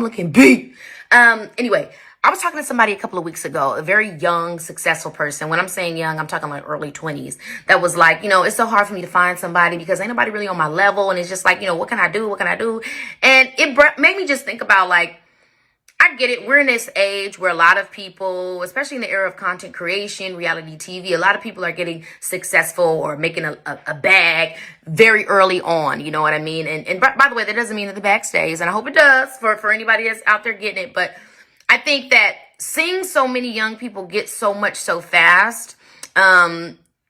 looking beat. Anyway, I was talking to somebody a couple of weeks ago, a very young, successful person. When I'm saying young, I'm talking like early 20s. That was like, it's so hard for me to find somebody because ain't nobody really on my level. And it's just like, what can I do? What can I do? And it made me just think about like, I get it. We're in this age where a lot of people, especially in the era of content creation, reality TV, a lot of people are getting successful or making a bag very early on. You know what I mean? And by the way, that doesn't mean that the bag stays. And I hope it does for anybody that's out there getting it. But I think that seeing so many young people get so much so fast,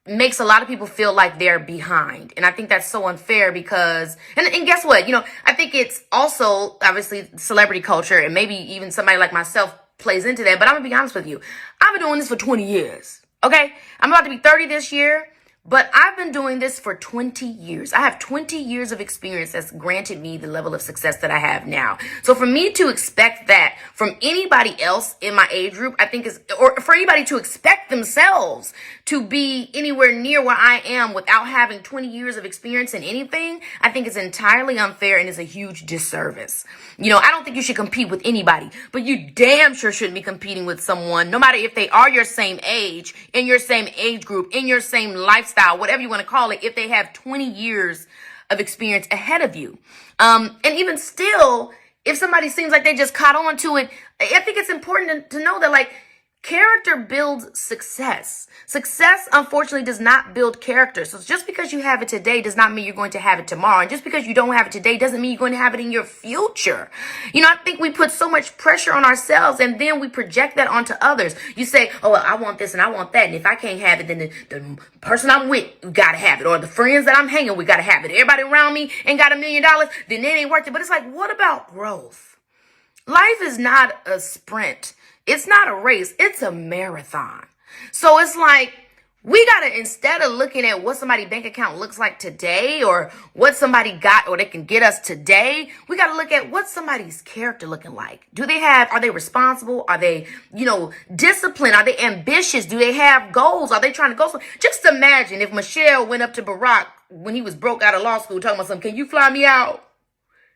makes a lot of people feel like they're behind. And I think that's so unfair because, and guess what? I think it's also obviously celebrity culture and maybe even somebody like myself plays into that. But I'm gonna be honest with you. I've been doing this for 20 years. Okay. I'm about to be 30 this year, but I've been doing this for 20 years. I have 20 years of experience that's granted me the level of success that I have now. So for me to expect that from anybody else in my age group, I think or for anybody to expect themselves to be anywhere near where I am without having 20 years of experience in anything, I think is entirely unfair and is a huge disservice. I don't think you should compete with anybody, but you damn sure shouldn't be competing with someone, no matter if they are your same age, in your same age group, in your same lifestyle, whatever you want to call it, if they have 20 years of experience ahead of you. And even still, if somebody seems like they just caught on to it, I think it's important to know that like, character builds success. Success, unfortunately, does not build character. So just because you have it today does not mean you're going to have it tomorrow. And just because you don't have it today doesn't mean you're going to have it in your future. I think we put so much pressure on ourselves and then we project that onto others. You say, oh, well, I want this and I want that. And if I can't have it, then the person I'm with got to have it. Or the friends that I'm hanging with got to have it. Everybody around me ain't got $1 million, then it ain't worth it. But it's like, what about growth? Life is not a sprint. It's not a race. It's a marathon. So it's like we got to, instead of looking at what somebody's bank account looks like today or what somebody got or they can get us today, we got to look at what somebody's character looking like. Are they responsible? Are they, disciplined? Are they ambitious? Do they have goals? Are they trying to go somewhere? Just imagine if Michelle went up to Barack when he was broke out of law school talking about something, can you fly me out?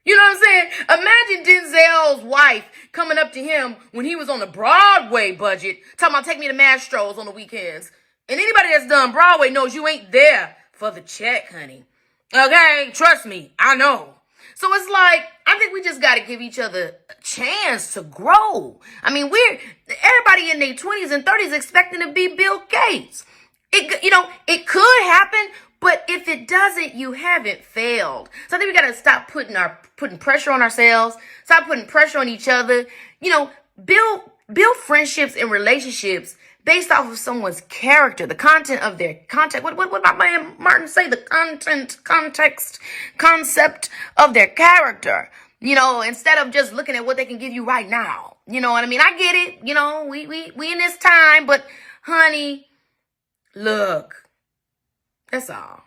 You know what I'm saying? Imagine Denzel's wife coming up to him when he was on the Broadway budget, talking about take me to Mastro's on the weekends. And anybody that's done Broadway knows you ain't there for the check, honey. Okay? Trust me, I know. So it's like, I think we just got to give each other a chance to grow. I mean, everybody in their 20s and 30s expecting to be Bill Gates. It could happen, but if it doesn't, you haven't failed. So I think we got to stop putting pressure on ourselves, stop putting pressure on each other. Build friendships and relationships based off of someone's character, the content of their content. What my man Martin say? The concept of their character. Instead of just looking at what they can give you right now. You know what I mean? I get it. We in this time, but honey, look, that's all.